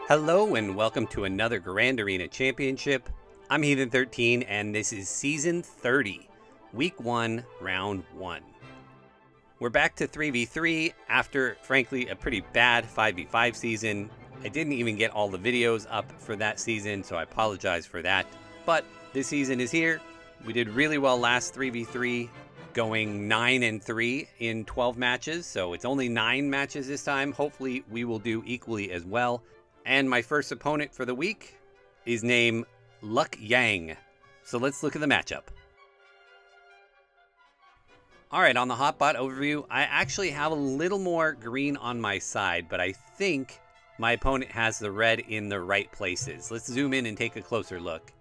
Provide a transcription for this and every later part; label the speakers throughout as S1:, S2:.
S1: Hello and welcome to another Grand Arena Championship. I'm Heathen13 and this is Season 30, Week 1, Round 1. We're back to 3v3 after, frankly, a pretty bad 5v5 season. I didn't even get all the videos up for that season, so I apologize for that. But this season is here. We did really well last 3v3, going 9-3 in 12 matches, so it's only 9 matches this time. Hopefully we will do equally as well. And my first opponent for the week is named Luck Yang. So let's look at the matchup. All right, on the Hotbot overview, I actually have a little more green on my side, but I think my opponent has the red in the right places. Let's zoom in and take a closer look.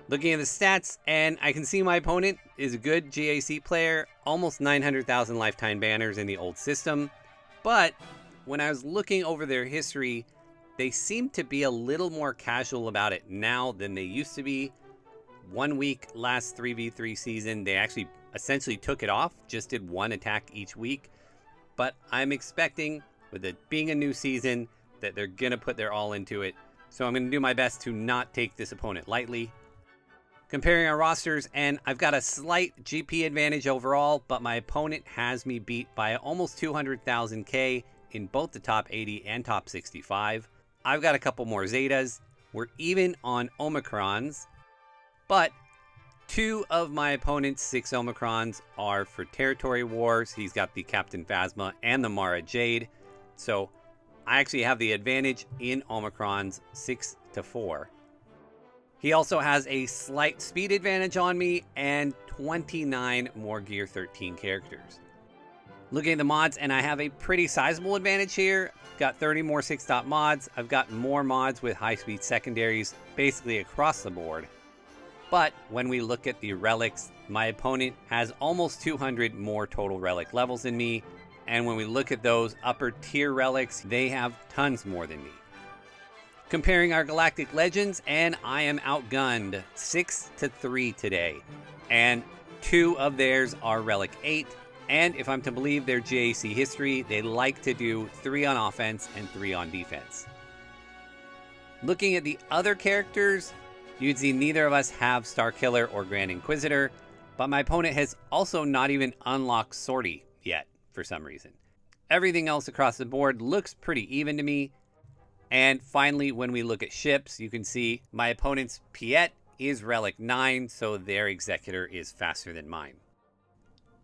S1: Looking at the stats, and I can see my opponent is a good GAC player, almost 900,000 lifetime banners in the old system. But when I was looking over their history, they seem to be a little more casual about it now than they used to be. 1 week last 3v3 season, they actually essentially took it off, just did 1 attack each week. But I'm expecting, with it being a new season, that they're going to put their all into it. So I'm going to do my best to not take this opponent lightly. Comparing our rosters, and I've got a slight GP advantage overall, but my opponent has me beat by almost 200,000 K in both the top 80 and top 65. I've got a couple more Zetas. We're even on Omicrons, but 2 of my opponent's 6 Omicrons are for territory wars. He's got the Captain Phasma and the Mara Jade. So I actually have the advantage in Omicrons 6-4. He also has a slight speed advantage on me and 29 more Gear 13 characters. Looking at the mods, and I have a pretty sizable advantage here. Got 30 more 6-dot mods. I've got more mods with high-speed secondaries basically across the board. But when we look at the relics, my opponent has almost 200 more total relic levels than me. And when we look at those upper tier relics, they have tons more than me. Comparing our Galactic Legends, and I am outgunned 6-3 today. And 2 of theirs are Relic 8. And if I'm to believe their GAC history, they like to do 3 on offense and 3 on defense. Looking at the other characters, you'd see neither of us have Starkiller or Grand Inquisitor, but my opponent has also not even unlocked Sortie yet for some reason. Everything else across the board looks pretty even to me. And finally, when we look at ships, you can see my opponent's Piet is Relic 9, so their Executor is faster than mine.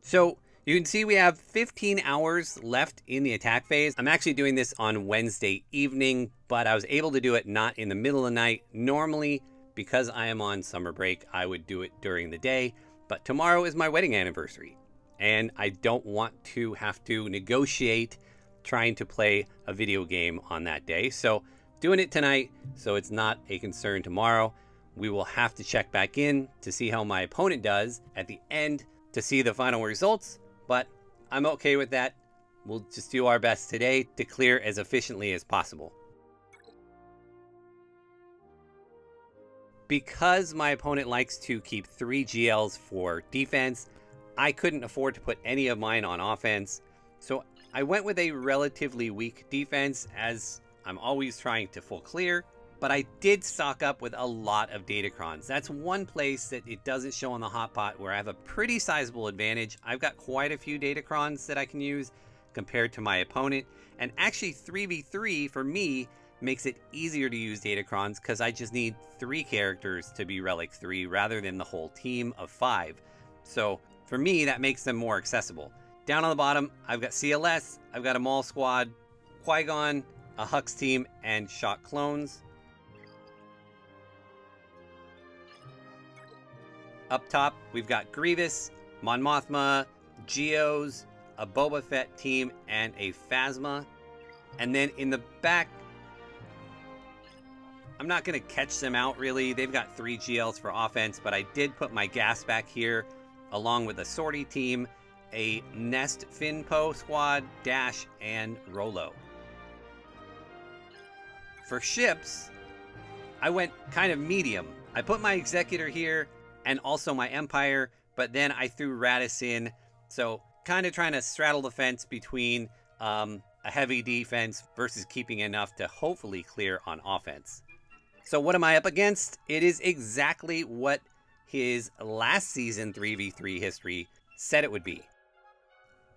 S1: So you can see we have 15 hours left in the attack phase. I'm actually doing this on Wednesday evening, but I was able to do it not in the middle of the night. Normally, because I am on summer break, I would do it during the day, but tomorrow is my wedding anniversary, and I don't want to have to negotiate trying to play a video game on that day. So doing it tonight, so it's not a concern tomorrow. We will have to check back in to see how my opponent does at the end to see the final results. But I'm okay with that. We'll just do our best today to clear as efficiently as possible. Because my opponent likes to keep 3 GLs for defense, I couldn't afford to put any of mine on offense. So I went with a relatively weak defense, as I'm always trying to full clear. But I did stock up with a lot of Datacrons. That's one place that it doesn't show on the Hotbot where I have a pretty sizable advantage. I've got quite a few Datacrons that I can use compared to my opponent. And actually 3v3 for me makes it easier to use Datacrons because I just need 3 characters to be Relic 3 rather than the whole team of 5. So for me, that makes them more accessible. Down on the bottom, I've got CLS, I've got a Maul Squad, Qui-Gon, a Hux team, and Shot Clones. Up top, we've got Grievous, Mon Mothma, Geos, a Boba Fett team, and a Phasma. And then in the back, I'm not going to catch them out really. They've got 3 GLs for offense, but I did put my gas back here along with a Sortie team, a Nest Finpo squad, Dash, and Rolo. For ships, I went kind of medium. I put my Executor here and also my Empire, but then I threw Radis in. So kind of trying to straddle the fence between a a heavy defense versus keeping enough to hopefully clear on offense. So what am I up against? It is exactly what his last season 3v3 history said it would be.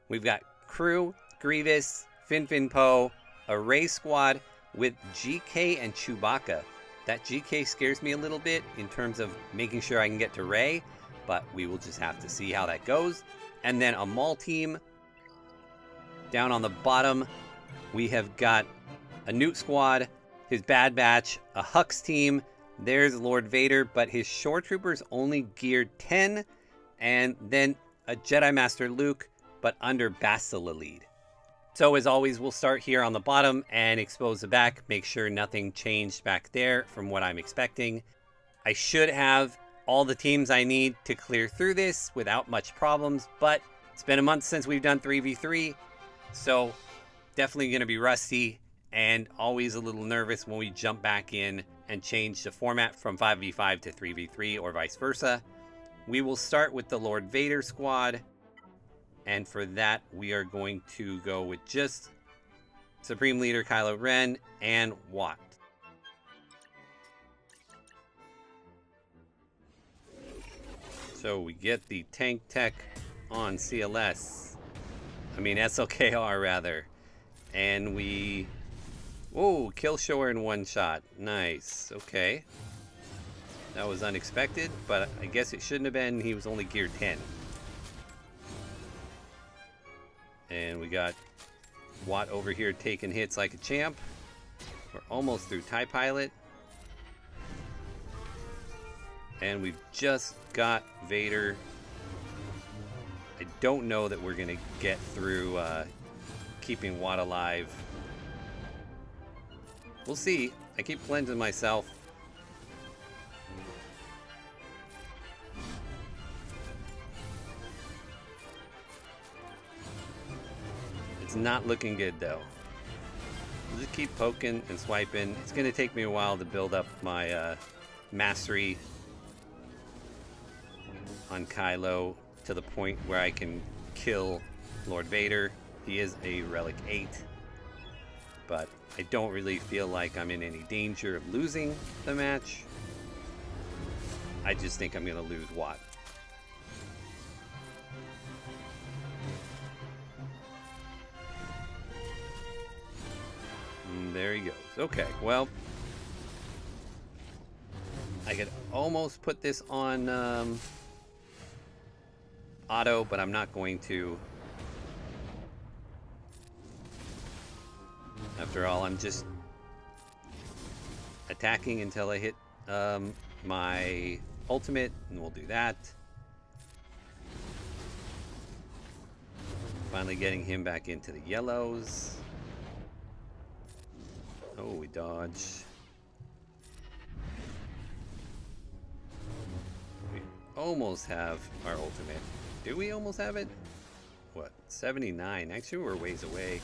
S1: We've got Crew, Grievous, Fin Poe, a Ray squad with GK and Chewbacca. That GK scares me a little bit in terms of making sure I can get to Ray, but we will just have to see how that goes. And then a Maul team. Down on the bottom, we have got a Newt squad, his Bad Batch, a Hux team. There's Lord Vader, but his Shore Troopers only geared 10. And then a Jedi Master Luke, but under Bastila lead. So as always, we'll start here on the bottom and expose the back. Make sure nothing changed back there from what I'm expecting. I should have all the teams I need to clear through this without much problems, but it's been a month since we've done 3v3, so definitely going to be rusty and always a little nervous when we jump back in and change the format from 5v5 to 3v3 or vice versa. We will start with the Lord Vader squad. And for that, we are going to go with just Supreme Leader Kylo Ren and Watt. So we get the tank tech on CLS. I mean SLKR rather. And we... Whoa, kill Shore in one shot. Nice. Okay. That was unexpected, but I guess it shouldn't have been. He was only geared 10. And we got Watt over here taking hits like a champ. We're almost through TIE Pilot. And we've just got Vader. I don't know that we're going to get through keeping Watt alive. We'll see. I keep cleansing myself. It's not looking good though. I'll just keep poking and swiping. It's going to take me a while to build up my mastery on Kylo to the point where I can kill Lord Vader. He is a Relic 8, but I don't really feel like I'm in any danger of losing the match. I just think I'm going to lose Watt. There he goes. Okay, well, I could almost put this on auto, but I'm not going to. After all, I'm just attacking until I hit my ultimate, and we'll do that. Finally getting him back into the yellows. Oh, we dodge. We almost have our ultimate. Do we almost have it? What? 79. Actually, we're ways away.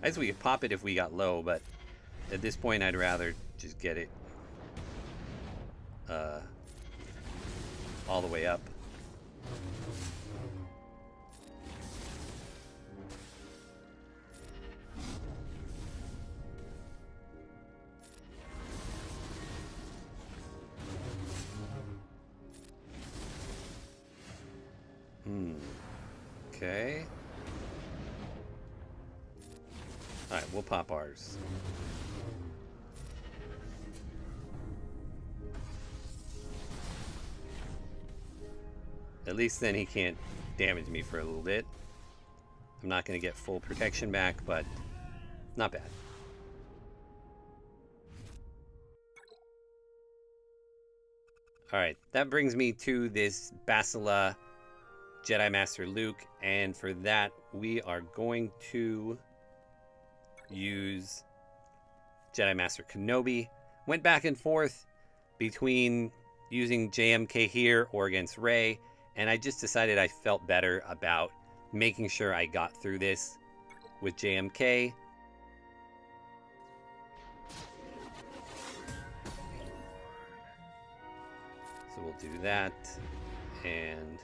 S1: I guess we could pop it if we got low, but at this point, I'd rather just get it all the way up. Okay. Alright, we'll pop ours. At least then he can't damage me for a little bit. I'm not going to get full protection back, but not bad. Alright, that brings me to this Bastila Jedi Master Luke, and for that we are going to use Jedi Master Kenobi. Went back and forth between using JMK here or against Rey, and I just decided I felt better about making sure I got through this with JMK. So we'll do that, and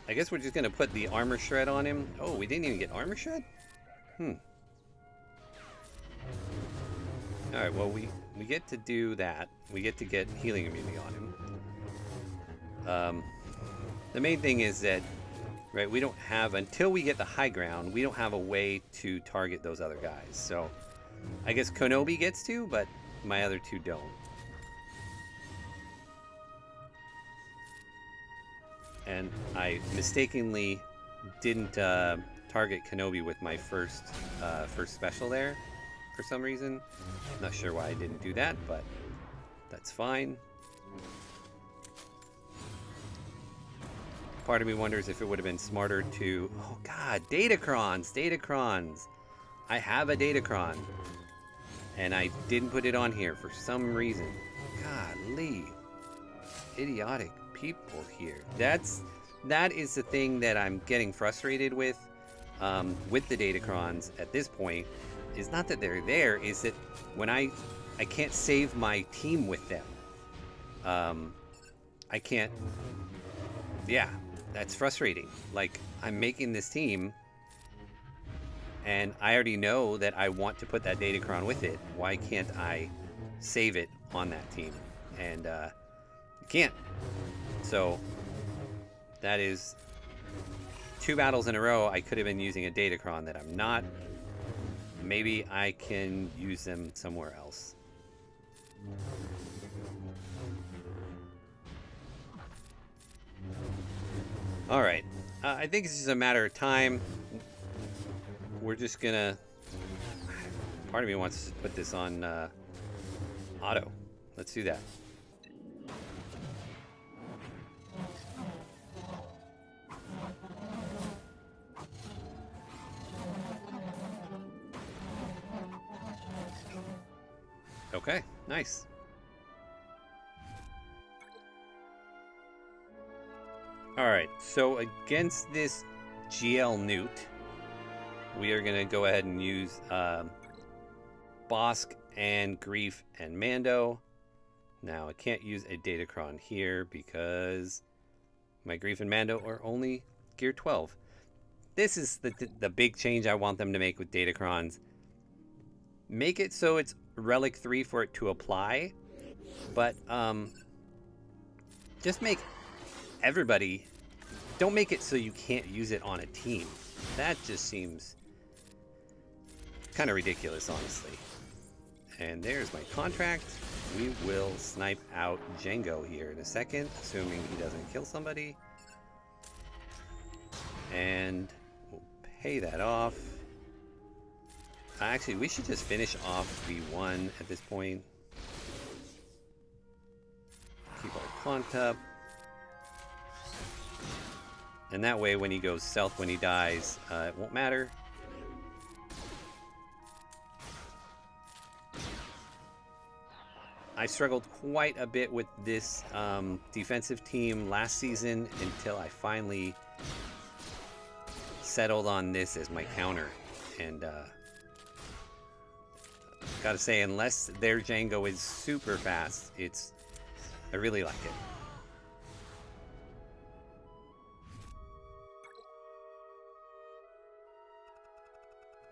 S1: I I guess we're just gonna put the armor shred on him. Oh, we didn't even get armor shred? Alright, well we get to do that. We get to get healing immunity on him. The main thing is that, right, we don't have, until we get the high ground, we don't have a way to target those other guys. So I guess Konobi gets to, but my other two don't. And I mistakenly didn't target Kenobi with my first special there for some reason. Not sure why I didn't do that, but that's fine. Part of me wonders if it would have been smarter to... Oh god, Datacrons! Datacrons! I have a Datacron. And I didn't put it on here for some reason. Golly. Idiotic people here. That is the thing that I'm getting frustrated with the Datacrons at this point. Is not that they're there, is that when I can't save my team with them. I can't... Yeah, that's frustrating. Like, I'm making this team, and I already know that I want to put that Datacron with it. Why can't I save it on that team? And, you can't. So, that is 2 battles in a row. I could have been using a Datacron that I'm not. Maybe I can use them somewhere else. Alright, I think it's just a matter of time. We're just gonna... Part of me wants to put this on auto. Let's do that. Okay, nice. Alright, so against this GL Newt, we are going to go ahead and use Bosk and Grief and Mando. Now, I can't use a Datacron here because my Grief and Mando are only Gear 12. This is the big change I want them to make with Datacrons. Make it so it's Relic 3 for it to apply, but just make everybody... Don't make it so you can't use it on a team. That just seems kind of ridiculous, honestly. And there's my contract. We will snipe out Django here in a second, assuming he doesn't kill somebody. And we'll pay that off. Actually, we should just finish off V1 at this point. Keep our plant up. And that way, when he goes stealth when he dies, it won't matter. I struggled quite a bit with this defensive team last season until I finally settled on this as my counter. And gotta say, unless their Django is super fast, I really like it.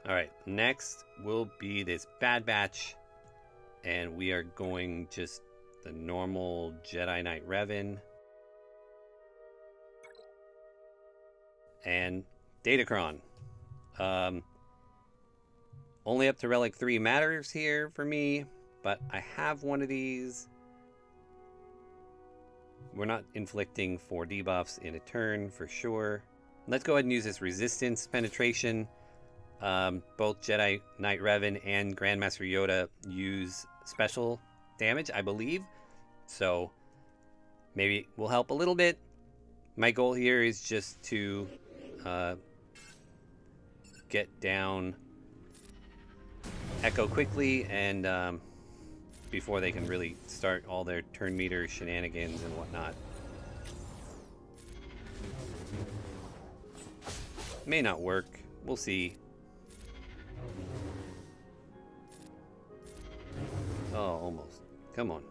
S1: Alright, next will be this Bad Batch, and we are going just the normal Jedi Knight Revan. And Datacron. Only up to Relic 3 matters here for me, but I have one of these. We're not inflicting 4 debuffs in a turn for sure. Let's go ahead and use this Resistance Penetration. Both Jedi Knight Revan and Grandmaster Yoda use special damage, I believe. So maybe it will help a little bit. My goal here is just to get down Echo quickly and before they can really start all their turn meter shenanigans and whatnot. May not work. We'll see. Oh, almost. Come on.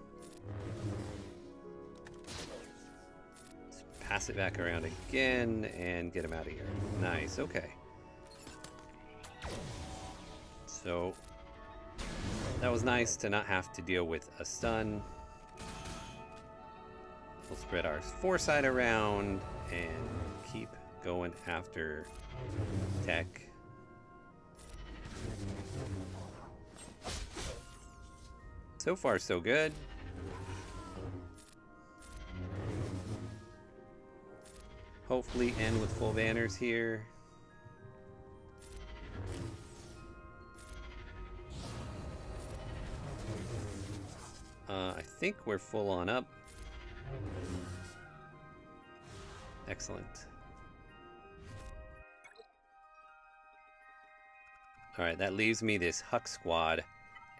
S1: Let's pass it back around again and get him out of here. Nice, okay. So that was nice to not have to deal with a stun. We'll spread our foresight around and keep going after tech. So far, so good. Hopefully end with full banners here. I think we're full on up. Excellent. Alright, that leaves me this Huck squad,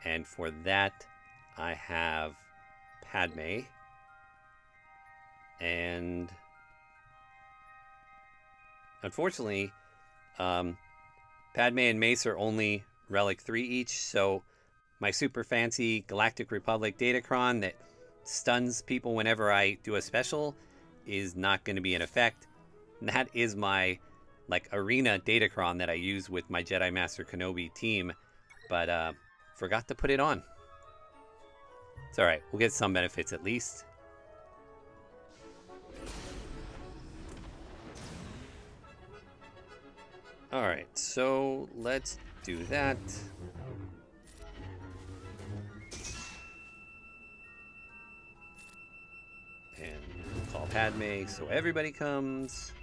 S1: and for that I have Padme, and unfortunately, Padme and Mace are only Relic 3 each, so my super fancy Galactic Republic Datacron that stuns people whenever I do a special is not going to be in effect. That is my arena Datacron that I use with my Jedi Master Kenobi team, but forgot to put it on. It's alright, we'll get some benefits at least. Alright, so let's do that. And call Padme so everybody comes.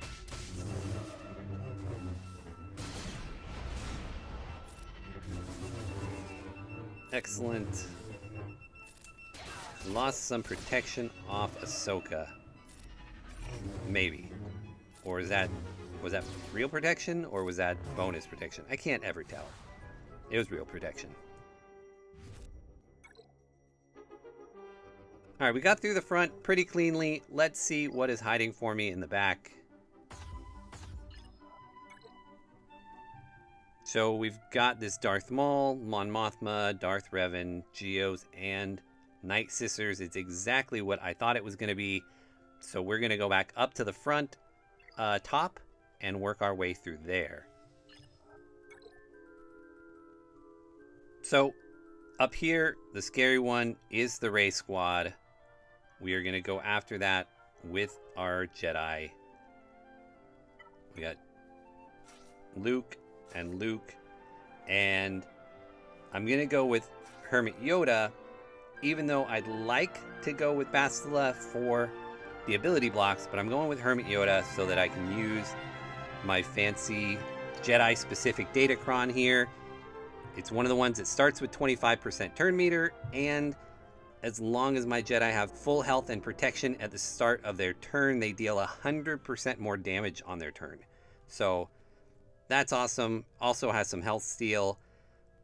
S1: Excellent. Lost some protection off Ahsoka. Maybe. Or was that real protection or was that bonus protection? I can't ever tell. It was real protection. Alright, we got through the front pretty cleanly. Let's see what is hiding for me in the back. So we've got this Darth Maul, Mon Mothma, Darth Revan, Geos, and Night Sisters. It's exactly what I thought it was going to be. So we're going to go back up to the front top and work our way through there. So up here, the scary one is the Rey Squad. We are going to go after that with our Jedi. We got Luke, and I'm going to go with Hermit Yoda, even though I'd like to go with Bastila for the ability blocks, but I'm going with Hermit Yoda so that I can use my fancy Jedi-specific Datacron here. It's one of the ones that starts with 25% turn meter, and as long as my Jedi have full health and protection at the start of their turn, they deal 100% more damage on their turn. So that's awesome. Also has some health steal.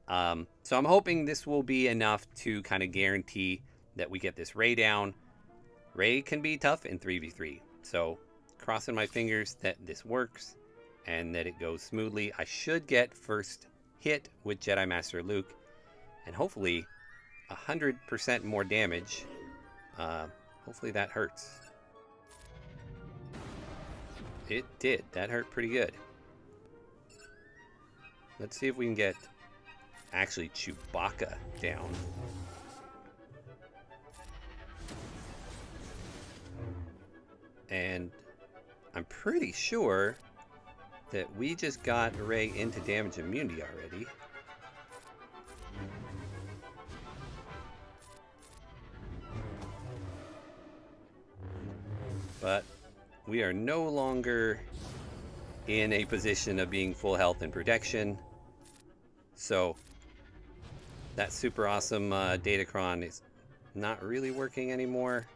S1: So I'm hoping this will be enough to kind of guarantee that we get this Rey down. Rey can be tough in 3v3. So crossing my fingers that this works and that it goes smoothly. I should get first hit with Jedi Master Luke and hopefully 100% more damage. Hopefully that hurts. It did. That hurt pretty good. Let's see if we can get actually Chewbacca down. And I'm pretty sure that we just got Rey into damage immunity already. But we are no longer in a position of being full health and protection. So that super awesome Datacron is not really working anymore.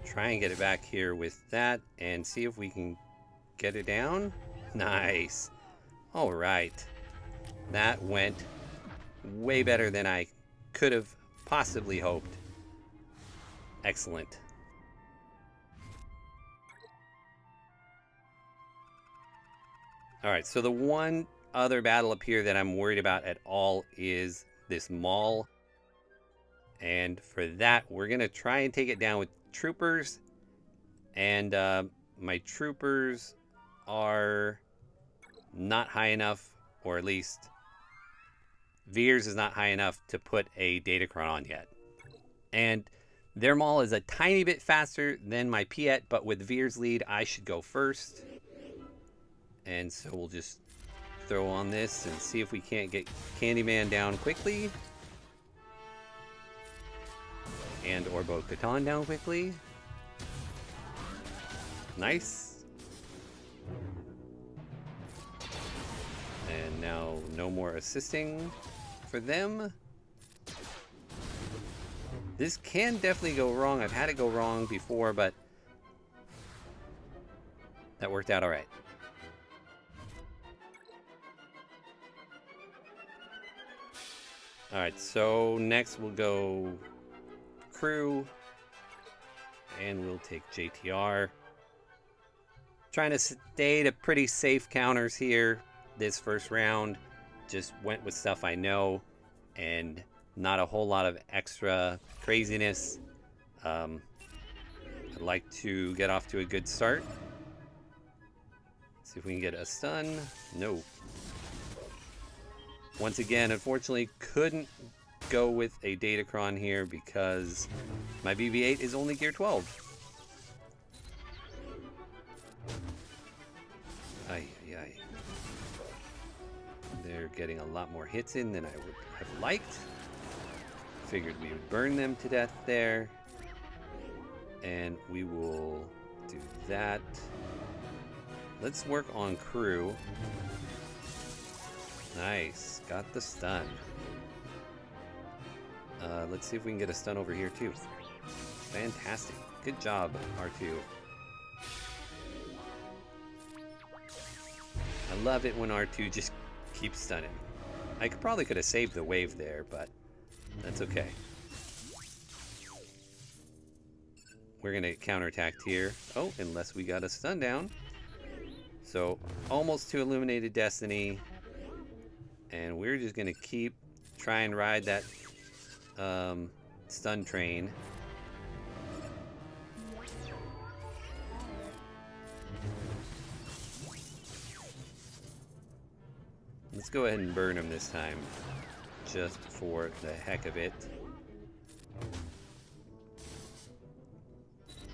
S1: Try and get it back here with that and see if we can get it down. Nice. All right. That went way better than I could have possibly hoped. Excellent. All right, so the one other battle up here that I'm worried about at all is this mall. And for that, we're going to try and take it down with troopers. And my troopers are not high enough, or at least Veers is not high enough to put a Datacron on yet. And their mall is a tiny bit faster than my Piet, but with Veers lead, I should go first. And so we'll just throw on this and see if we can't get Candyman down quickly. And or Bo-Katan down quickly. Nice. And now no more assisting for them. This can definitely go wrong. I've had it go wrong before, but that worked out all right. All right, so next we'll go crew, and we'll take JTR. Trying to stay to pretty safe counters here this first round. Just went with stuff I know, and not a whole lot of extra craziness. I'd like to get off to a good start. See if we can get a stun. No. Once again, unfortunately, couldn't go with a Datacron here because my BB-8 is only gear 12. Ay, ay, ay. They're getting a lot more hits in than I would have liked. Figured we would burn them to death there. And we will do that. Let's work on crew. Nice. Got the stun. Let's see if we can get a stun over here too. Fantastic. Good job, R2. I love it when R2 just keeps stunning. I probably could have saved the wave there, but that's okay. We're going to counterattack here. Oh, unless we got a stun down. So, almost to Illuminated Destiny. And we're just going to keep try and ride that stun train. Let's go ahead and burn him this time, just for the heck of it.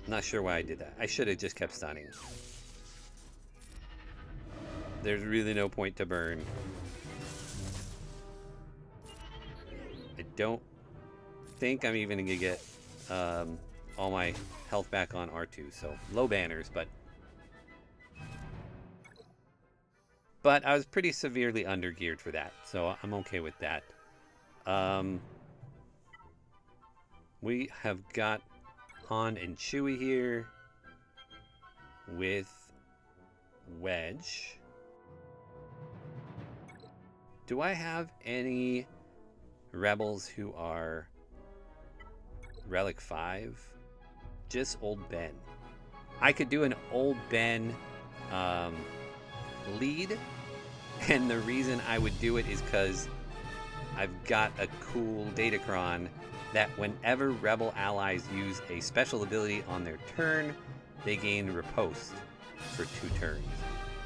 S1: Not sure why I did that. I should have just kept stunning. There's really no point to burn. I don't think I'm even gonna get all my health back on R2, so low banners, but I was pretty severely undergeared for that, so I'm okay with that. We have got Han and Chewie here with Wedge. Do I have any rebels who are Relic 5? Just Old Ben. I could do an Old Ben lead, and the reason I would do it is because I've got a cool Datacron that whenever rebel allies use a special ability on their turn, they gain riposte for 2 turns.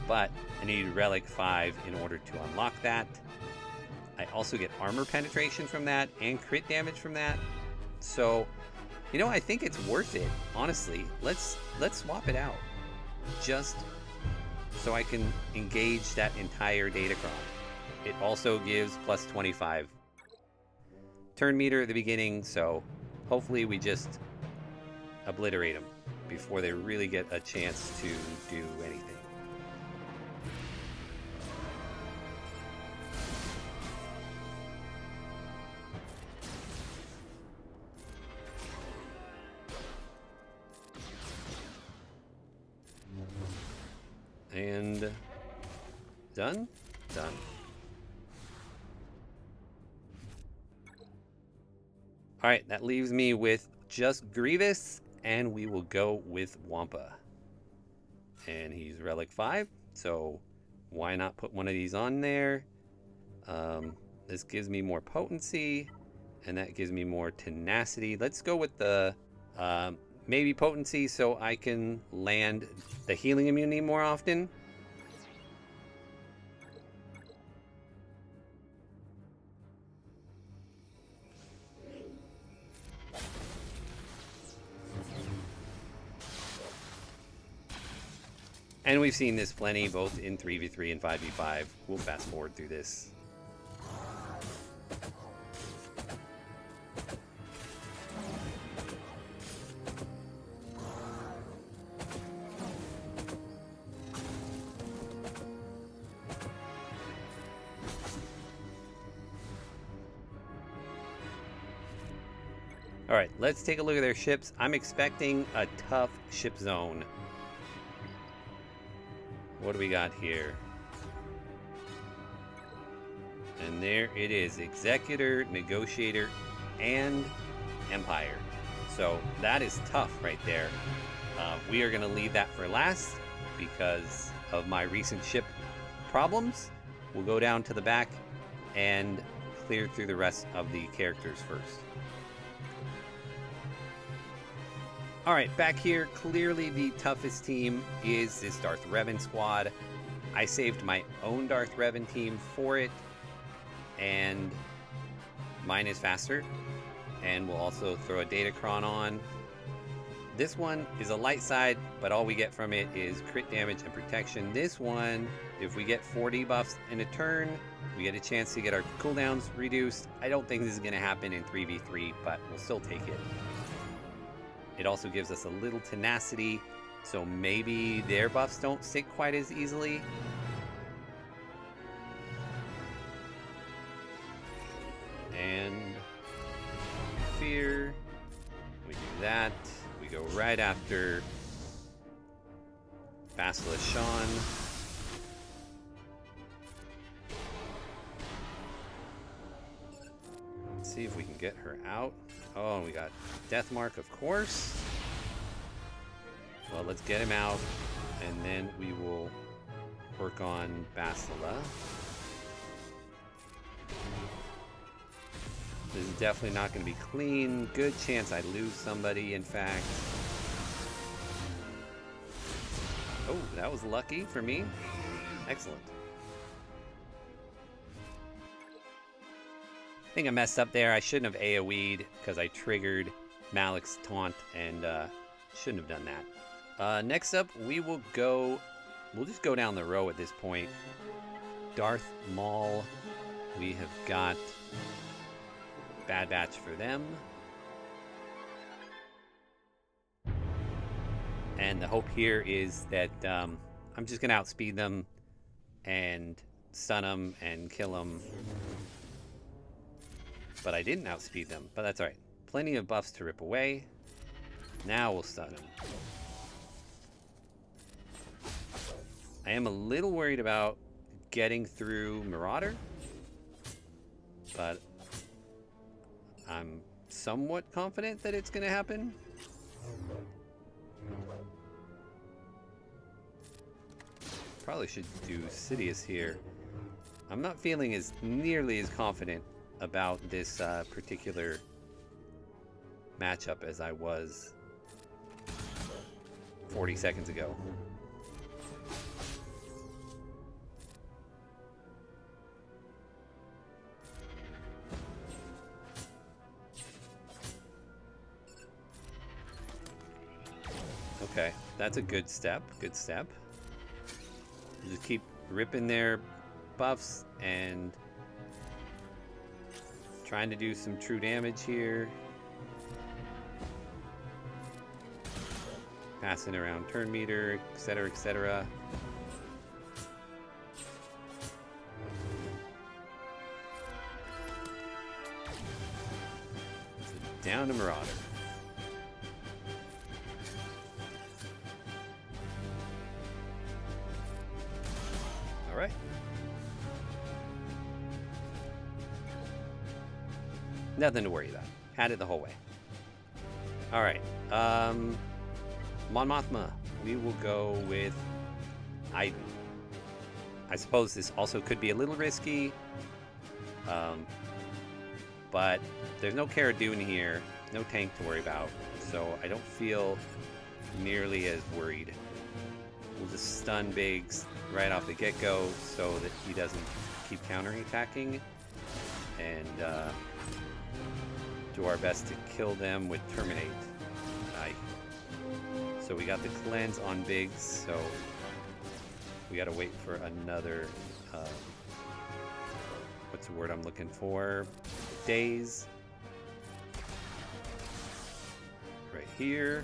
S1: But I need Relic 5 in order to unlock that. I also get armor penetration from that and crit damage from that. So, you know, I think it's worth it, honestly. Let's swap it out. Just so I can engage that entire Datacron. It also gives plus 25 turn meter at the beginning, so hopefully we just obliterate them before they really get a chance to do anything. And done? Done. Alright, that leaves me with just Grievous, and we will go with Wampa. And he's Relic 5, so Why not put one of these on there? This gives me more potency, and that gives me more tenacity. Let's go with the maybe potency so I can land the healing immunity more often. And we've seen this plenty, both in 3v3 and 5v5. We'll fast forward through this. All right, let's take a look at their ships. I'm expecting a tough ship zone. What do we got here? And there it is. Executor, Negotiator, and Empire. So that is tough right there. We are going to leave that for last because of my recent ship problems. We'll go down to the back and clear through the rest of the characters first. Alright, back here, clearly the toughest team is this Darth Revan squad. I saved my own Darth Revan team for it, and mine is faster, and we'll also throw a Datacron on. This one is a light side, but all we get from it is crit damage and protection. This one, if we get 4 debuffs in a turn, we get a chance to get our cooldowns reduced. I don't think this is going to happen in 3v3, but we'll still take it. It also gives us a little tenacity, so maybe their buffs don't stick quite as easily. And fear. We do that. We go right after Basilisk Sean. Let's see if we can get her out. Oh, we got Death Mark, of course. Well, let's get him out, and then we will work on Basila. This is definitely not going to be clean. Good chance I lose somebody, in fact. Oh, that was lucky for me. Excellent. I think I messed up there. I shouldn't have AoE'd because I triggered Malik's taunt and shouldn't have done that. Next up, we'll just go down the row at this point. Darth Maul. We have got Bad Batch for them. And the hope here is that I'm just going to outspeed them and stun them and kill them. But I didn't outspeed them, but that's alright. Plenty of buffs to rip away. Now we'll stun them. I am a little worried about getting through Marauder, but I'm somewhat confident that it's going to happen. Probably should do Sidious here. I'm not feeling as nearly as confident about this particular matchup as I was 40 seconds ago. Okay, that's a good step. Good step. Just keep ripping their buffs and trying to do some true damage here. Passing around turn meter, etc., etc. So down to Marauder. All right. Nothing to worry about. Had it the whole way. All right. Mon Mothma. We will go with I I suppose this also could be a little risky. But there's no Cara Dune here, no tank to worry about, so I don't feel nearly as worried. We'll just stun Biggs right off the get-go so that he doesn't keep counterattacking, and do our best to kill them with Terminate. So we got the cleanse on Biggs, so we gotta wait for another, what's the word I'm looking for? Days. Right here.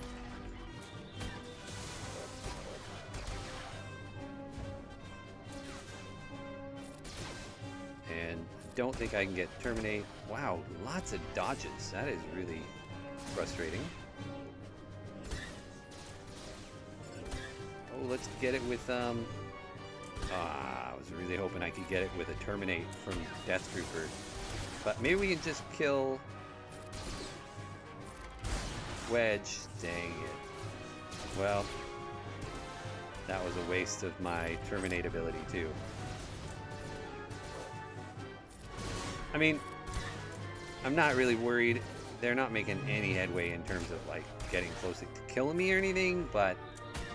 S1: And I don't think I can get Terminate. Wow, lots of dodges. That is really frustrating. Oh, let's get it with, I was really hoping I could get it with a Terminate from Death Trooper. But maybe we can just kill Wedge. Dang it. Well, that was a waste of my Terminate ability too. I mean, I'm not really worried. They're not making any headway in terms of like getting close to killing me or anything, but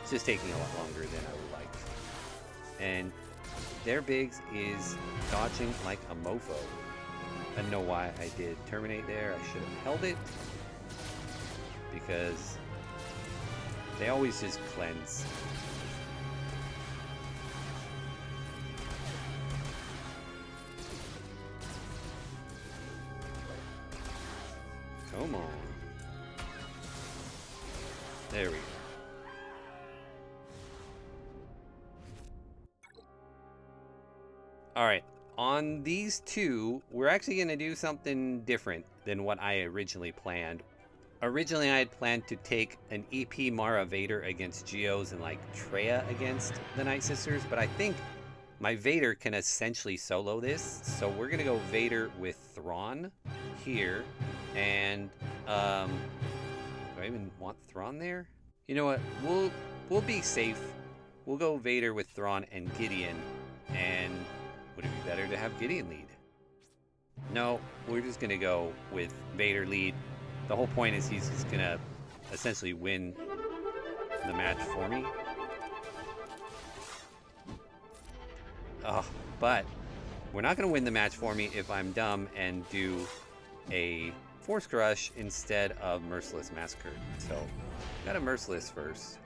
S1: it's just taking a lot longer than I would like. And their Biggs is dodging like a mofo. I don't know why I did Terminate there. I should have held it, because they always just cleanse. Come on. There we go. All right. On these two, we're actually going to do something different than what I originally planned. Originally, I had planned to take an EP Mara Vader against Geos and like Traya against the Night Sisters, but I think my Vader can essentially solo this. So we're going to go Vader with Thrawn here. And, do I even want Thrawn there? You know what? We'll be safe. We'll go Vader with Thrawn and Gideon, and would it be better to have Gideon lead? No, we're just going to go with Vader lead. The whole point is he's just going to essentially win the match for me. But we're not going to win the match for me if I'm dumb and do a Force Crush instead of Merciless Massacre. So, got a Merciless first.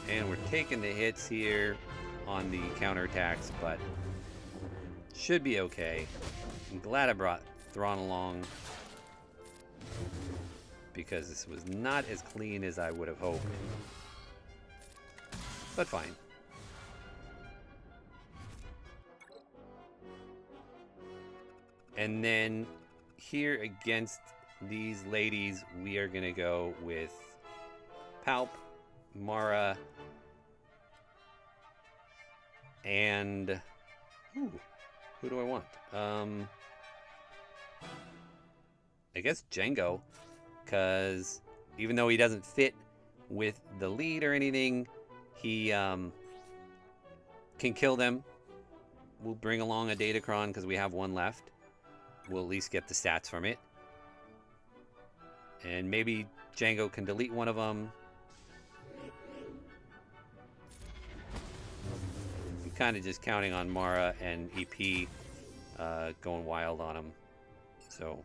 S1: And we're taking the hits here on the counterattacks, but should be okay. I'm glad I brought Thrawn along, because this was not as clean as I would have hoped. But fine. And then here against these ladies, we are going to go with Palp, Mara, and who do I want? I guess Jango, because even though he doesn't fit with the lead or anything, he can kill them. We'll bring along a Datacron because we have one left. We'll at least get the stats from it. And maybe Jango can delete one of them. I'm kind of just counting on Mara and EP going wild on him. So...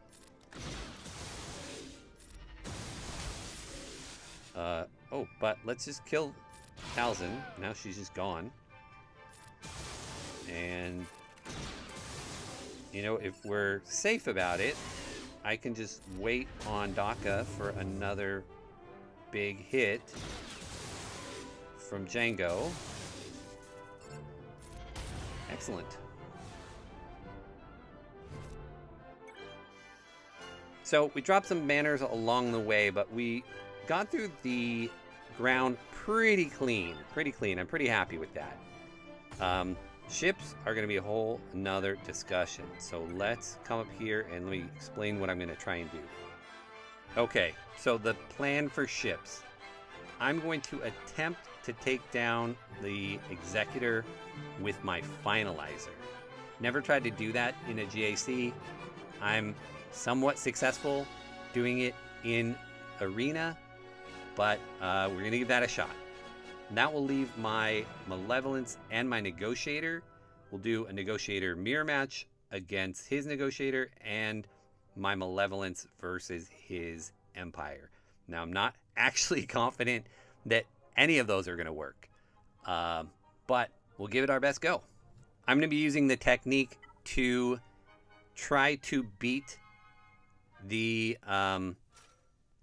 S1: oh, but let's just kill Talzin. Now she's just gone. And... you know, if we're safe about it, I can just wait on Daka for another big hit from Jango. Excellent. So we dropped some banners along the way, but we got through the ground pretty clean. I'm pretty happy with that. Ships are going to be a whole nother discussion. So let's come up here and let me explain what I'm going to try and do. Okay, so the plan for ships. I'm going to attempt to take down the Executor with my Finalizer. Never tried to do that in a GAC. I'm somewhat successful doing it in Arena, but we're going to give that a shot. And that will leave my Malevolence and my Negotiator. We'll do a Negotiator mirror match against his Negotiator and my Malevolence versus his Empire. Now, I'm not actually confident that any of those are going to work, but we'll give it our best go. I'm going to be using the technique to try to beat the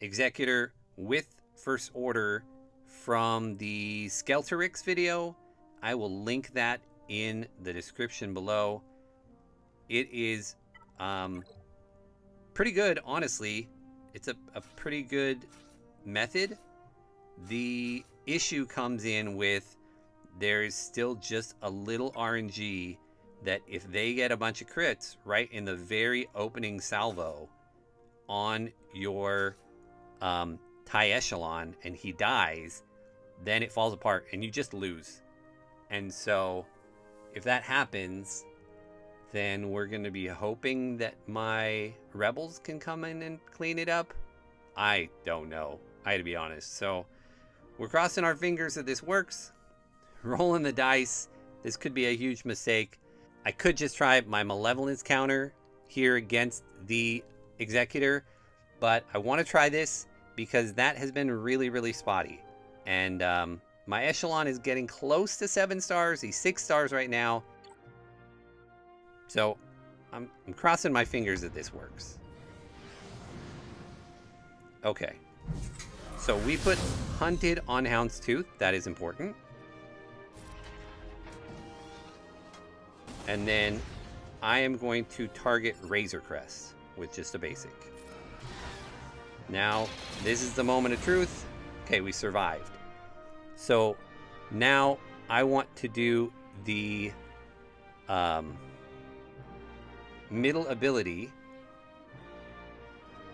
S1: Executor with First Order from the Skelterix video. I will link that in the description below. It is pretty good, honestly. It's a pretty good method. The issue comes in with there's still just a little RNG that if they get a bunch of crits right in the very opening salvo on your TIE Echelon and he dies, then it falls apart and you just lose. And so if that happens, then we're going to be hoping that my Rebels can come in and clean it up. I don't know, I had to be honest. So we're crossing our fingers that this works. Rolling the dice. This could be a huge mistake. I could just try my Malevolence counter here against the Executor, but I want to try this because that has been really, really spotty. And my Echelon is getting close to 7 stars. He's 6 stars right now. So I'm crossing my fingers that this works. Okay. So we put Hunted on Houndstooth. That is important. And then I am going to target Razor Crest with just a basic. Now, this is the moment of truth. Okay, we survived. So now I want to do the middle ability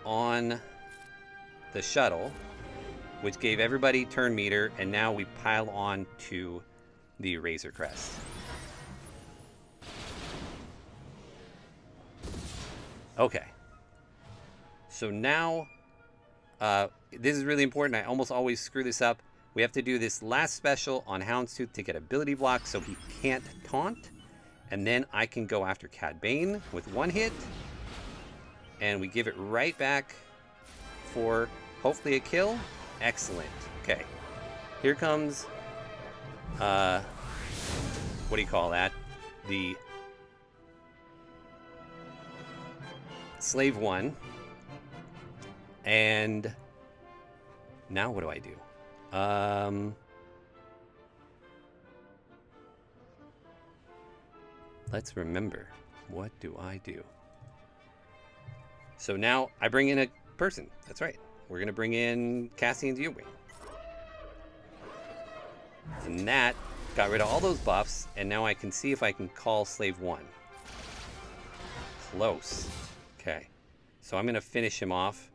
S1: on the shuttle, which gave everybody turn meter, and now we pile on to the Razor Crest. Okay. So now, this is really important. I almost always screw this up. We have to do this last special on Houndstooth to get ability block so he can't taunt. And then I can go after Cad Bane with 1 hit. And we give it right back for hopefully a kill. Excellent. Okay. Here comes, what do you call that? The Slave 1. And now what do I do? Let's remember. What do I do? So now I bring in a person. That's right. We're going to bring in Cassian's U-Wing. And that got rid of all those buffs. And now I can see if I can call Slave 1. Close. Okay. So I'm going to finish him off.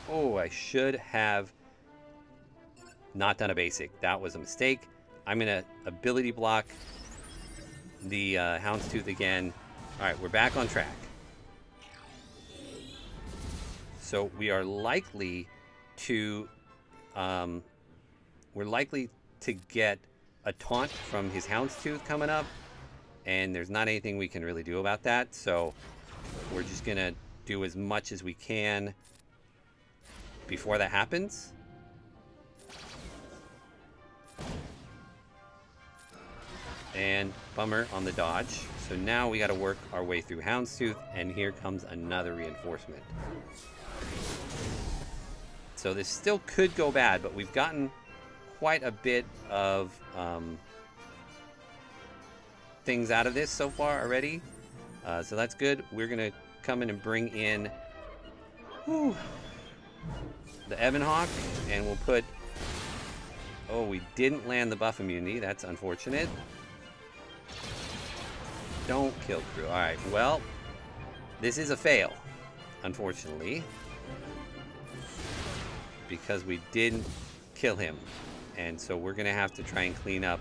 S1: Oh, I should have not done a basic. That was a mistake. I'm going to ability block the Houndstooth again. All right, we're back on track. So we are likely to get a taunt from his Houndstooth coming up, and there's not anything we can really do about that. So we're just gonna do as much as we can before that happens. And bummer on the dodge. So now we got to work our way through Houndstooth, and here comes another reinforcement. So this still could go bad, but we've gotten quite a bit of things out of this so far already. So that's good. We're going to come in and bring in the Evanhawk, and we'll put... Oh, we didn't land the buff immunity. That's unfortunate. Don't kill crew. Alright, well, this is a fail, unfortunately. because we didn't kill him. And so we're going to have to try and clean up.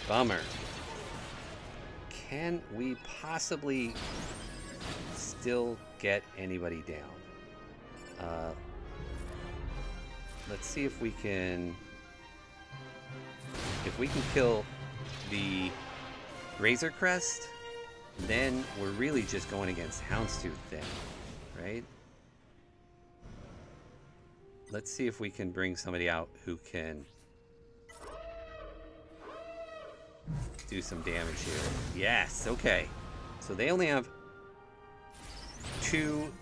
S1: Bummer. Can we possibly still get anybody down? Let's see if we can... If we can kill the Razor Crest, then we're really just going against Houndstooth then, right? Let's see if we can bring somebody out who can do some damage here. Yes, okay. So they only have 2.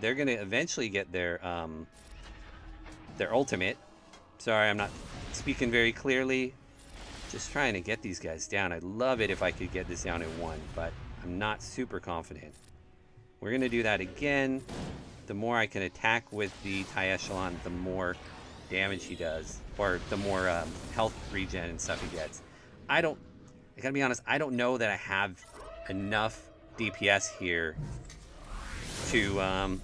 S1: They're going to eventually get their ultimate. Sorry, I'm not speaking very clearly. Just trying to get these guys down. I'd love it if I could get this down in 1, but I'm not super confident. We're going to do that again. The more I can attack with the Tie Echelon, the more damage he does, or the more health regen and stuff he gets. I gotta be honest, I don't know that I have enough DPS here to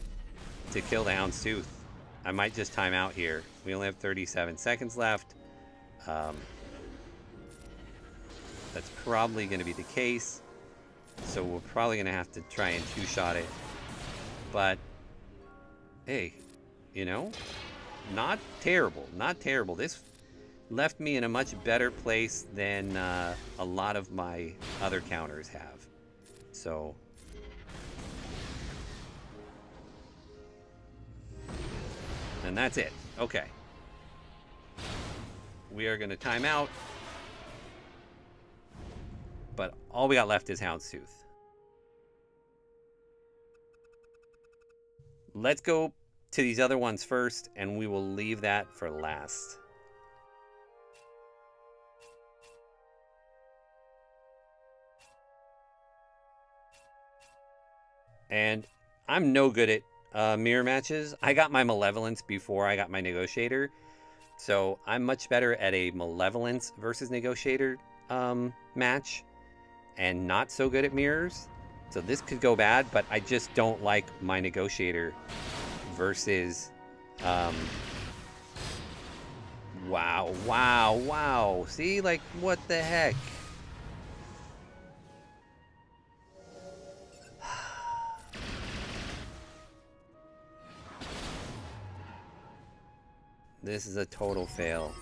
S1: kill the Houndstooth. I might just time out here. We only have 37 seconds left. That's probably going to be the case. So we're probably going to have to try and two-shot it. But, hey, you know, not terrible. Not terrible. This left me in a much better place than a lot of my other counters have. So... and that's it. Okay. We are going to time out. But all we got left is Houndstooth. Let's go to these other ones first, and we will leave that for last. And I'm no good at mirror matches. I got my Malevolence before I got my Negotiator. So I'm much better at a Malevolence versus Negotiator match. And not so good at mirrors. So this could go bad, but I just don't like my Negotiator versus... Wow. See, like, what the heck? This is a total fail.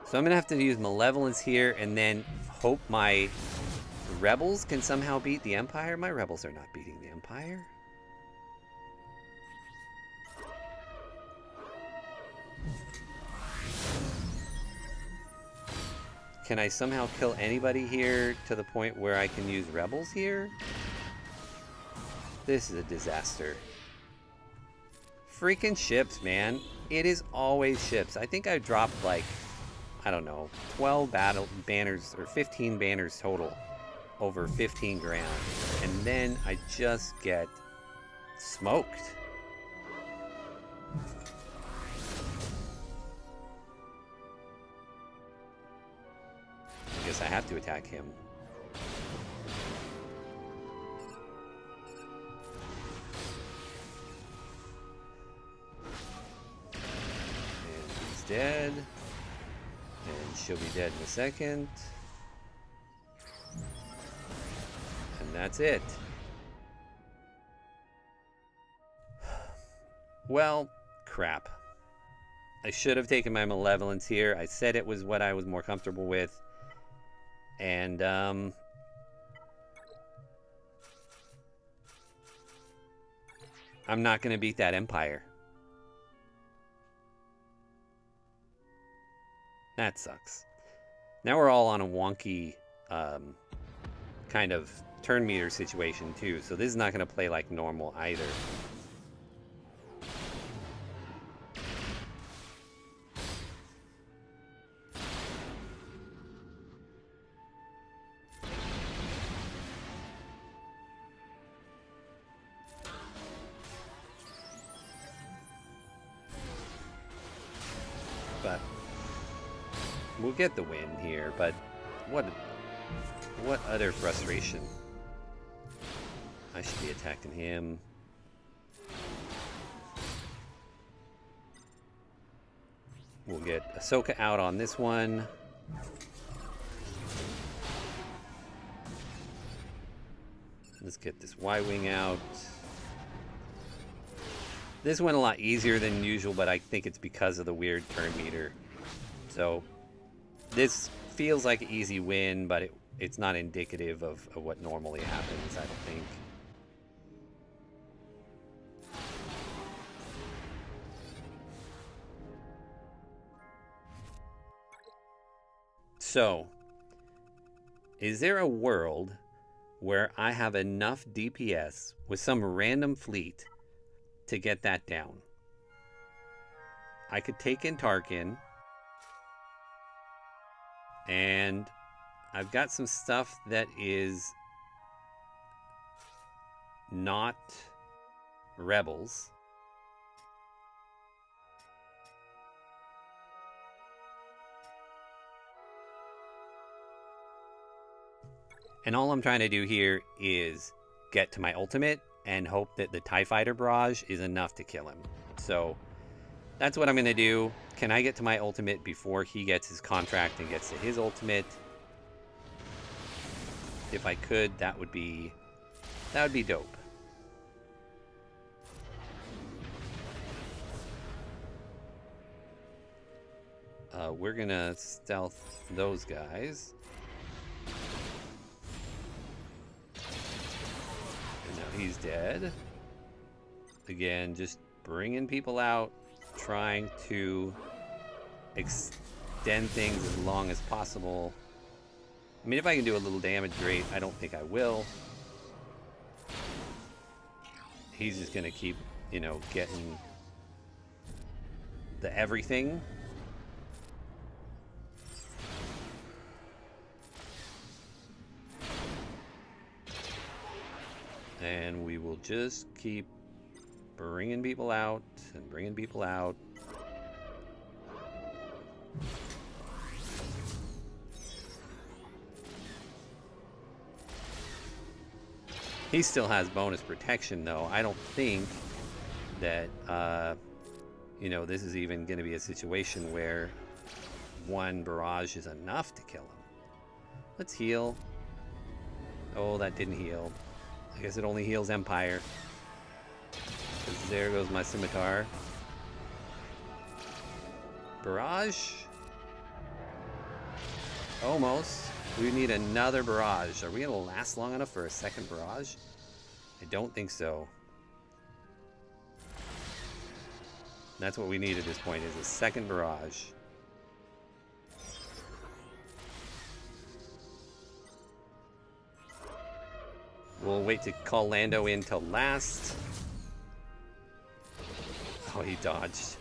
S1: So I'm going to have to use Malevolence here and then hope my Rebels can somehow beat the Empire. My Rebels are not beating the Empire. Can I somehow kill anybody here to the point where I can use Rebels here? This is a disaster. Freaking ships, man. It is always ships. I think I dropped like, I don't know, 12 battle banners or 15 banners total over 15 grand. And then I just get smoked. I guess I have to attack him. And he's dead. And she'll be dead in a second. And that's it. Well, crap. I should have taken my Malevolence here. I said it was what I was more comfortable with. And, I'm not going to beat that Empire. That sucks. Now we're all on a wonky kind of turn meter situation too, so this is not going to play like normal either. But we'll get the win here, but what utter frustration. I should be attacking him. We'll get Ahsoka out on this one. Let's get this Y-Wing out. This went a lot easier than usual, but I think it's because of the weird turn meter. So this feels like an easy win, but it's not indicative of what normally happens, I don't think. So, is there a world where I have enough DPS with some random fleet to get that down? I could take in Tarkin, and I've got some stuff that is not rebels. And all I'm trying to do here is get to my ultimate and hope that the TIE Fighter barrage is enough to kill him. So that's what I'm going to do. Can I get to my ultimate before he gets his contract and gets to his ultimate? If I could, that would be dope. We're going to stealth those guys. He's dead. Again, just bringing people out, trying to extend things as long as possible. I mean, if I can do a little damage, great. I don't think I will. He's just gonna keep, you know, getting the everything. And we will just keep bringing people out and bringing people out. He still has bonus protection, though. I don't think that, you know, this is even going to be a situation where one barrage is enough to kill him. Let's heal. Oh, that didn't heal. I guess it only heals Empire. There goes my scimitar. Barrage? Almost. We need another barrage. Are we going to last long enough for a second barrage? I don't think so. That's what we need at this point, is a second barrage. We'll wait to call Lando in till last. Oh, he dodged.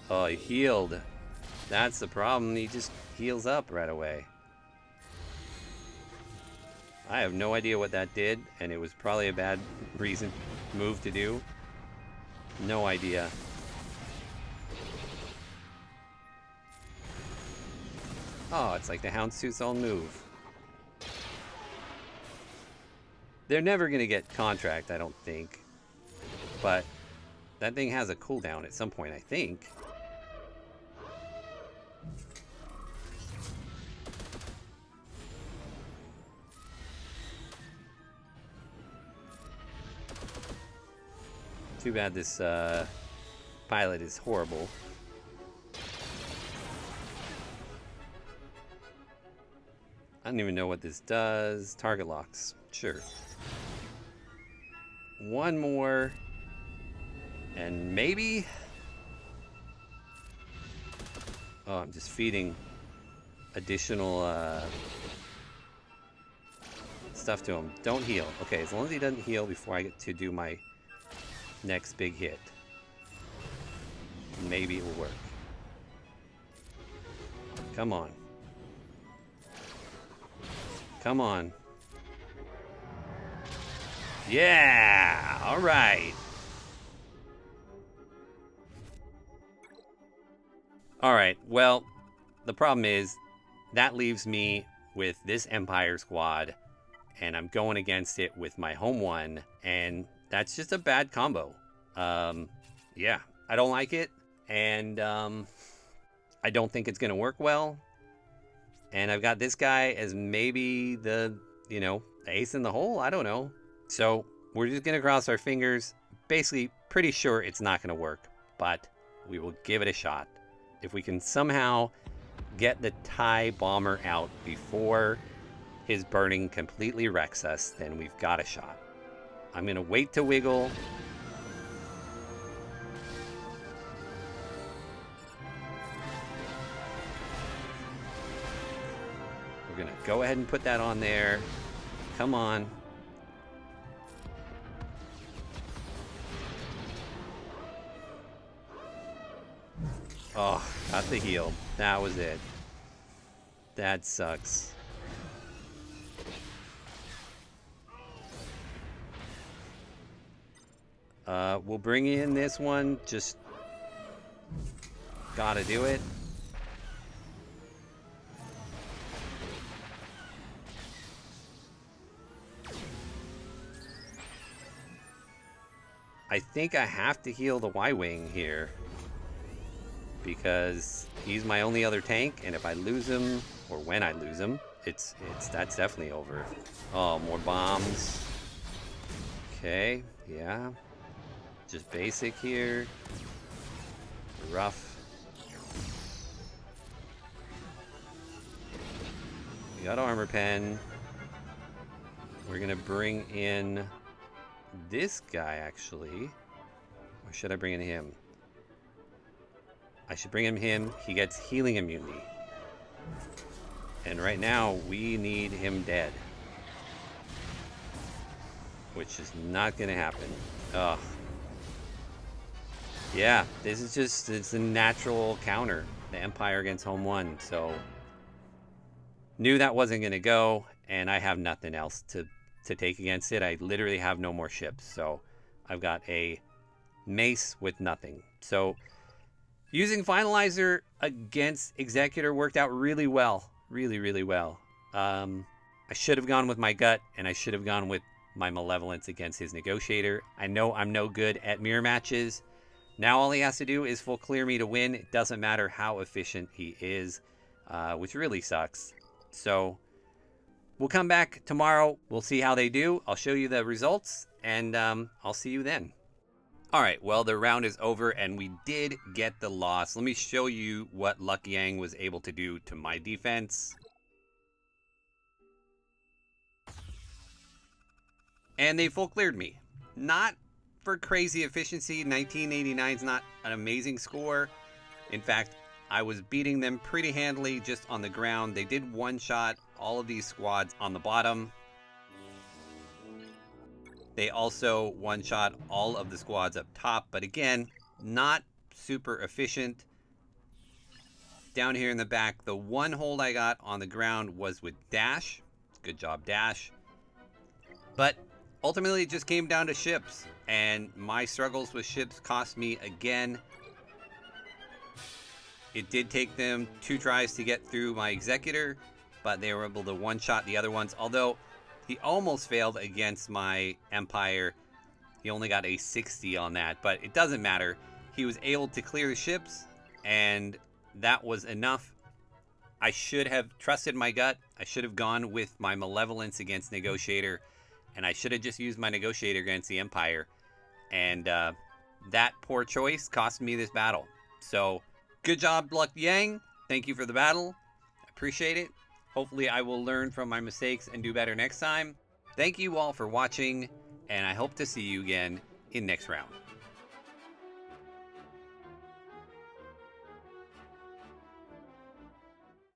S1: Oh, he healed. That's the problem. He just heals up right away. I have no idea what that did, and it was probably a bad move to do. No idea. Oh, it's like the Houndstooth's own move. They're never going to get contract, I don't think. But that thing has a cooldown at some point, I think. Too bad this pilot is horrible. I don't even know what this does. Target locks. Sure. One more. And maybe... Oh, I'm just feeding additional stuff to him. Don't heal. Okay, as long as he doesn't heal before I get to do my next big hit, maybe it will work. Come on. Come on. Yeah! Alright. Alright, well, the problem is that leaves me with this Empire squad and I'm going against it with my home one, and that's just a bad combo. Yeah, I don't like it, and I don't think it's going to work well. And I've got this guy as maybe the, the ace in the hole. I don't know. So we're just going to cross our fingers. Basically, pretty sure it's not going to work, but we will give it a shot. If we can somehow get the TIE bomber out before his burning completely wrecks us, then we've got a shot. I'm going to wait to wiggle. We're going to go ahead and put that on there. Come on. Oh, got the heal. That was it. That sucks. We'll bring in this one. Just gotta do it. I think I have to heal the Y-Wing here, because he's my only other tank, and if I lose him, or when I lose him, that's definitely over. Oh, more bombs. Okay, yeah. Just basic here. Rough. We got armor pen. We're gonna bring in this guy, actually. Or should I bring in him? I should bring in him. He gets healing immunity. And right now, we need him dead. Which is not going to happen. Ugh. Yeah, this is just, it's a natural counter. The Empire against Home 1. So, knew that wasn't going to go. And I have nothing else to take against it. I literally have no more ships. So, I've got a mace with nothing. So, using Finalizer against Executor worked out really well. Really, really well. I should have gone with my gut, and I should have gone with my Malevolence against his Negotiator. I know I'm no good at mirror matches. Now all he has to do is full clear me to win. It doesn't matter how efficient he is, which really sucks. So we'll come back tomorrow. We'll see how they do. I'll show you the results, and I'll see you then. All right, well, the round is over, and we did get the loss. Let me show you what Luck Yang was able to do to my defense. And they full cleared me. Not for crazy efficiency. 1989 is not an amazing score. In fact, I was beating them pretty handily just on the ground. They did one-shot all of these squads on the bottom. They also one-shot all of the squads up top, but again, not super efficient. Down here in the back, the one hold I got on the ground was with Dash. Good job, Dash. But ultimately, it just came down to ships, and my struggles with ships cost me again. It did take them 2 tries to get through my Executor, but they were able to one-shot the other ones, although he almost failed against my Empire. He only got a 60 on that, but it doesn't matter. He was able to clear the ships, and that was enough. I should have trusted my gut. I should have gone with my Malevolence against Negotiator, and I should have just used my Negotiator against the Empire. And that poor choice cost me this battle. So, good job, Luck Yang. Thank you for the battle. I appreciate it. Hopefully I will learn from my mistakes and do better next time. Thank you all for watching, and I hope to see you again in next round.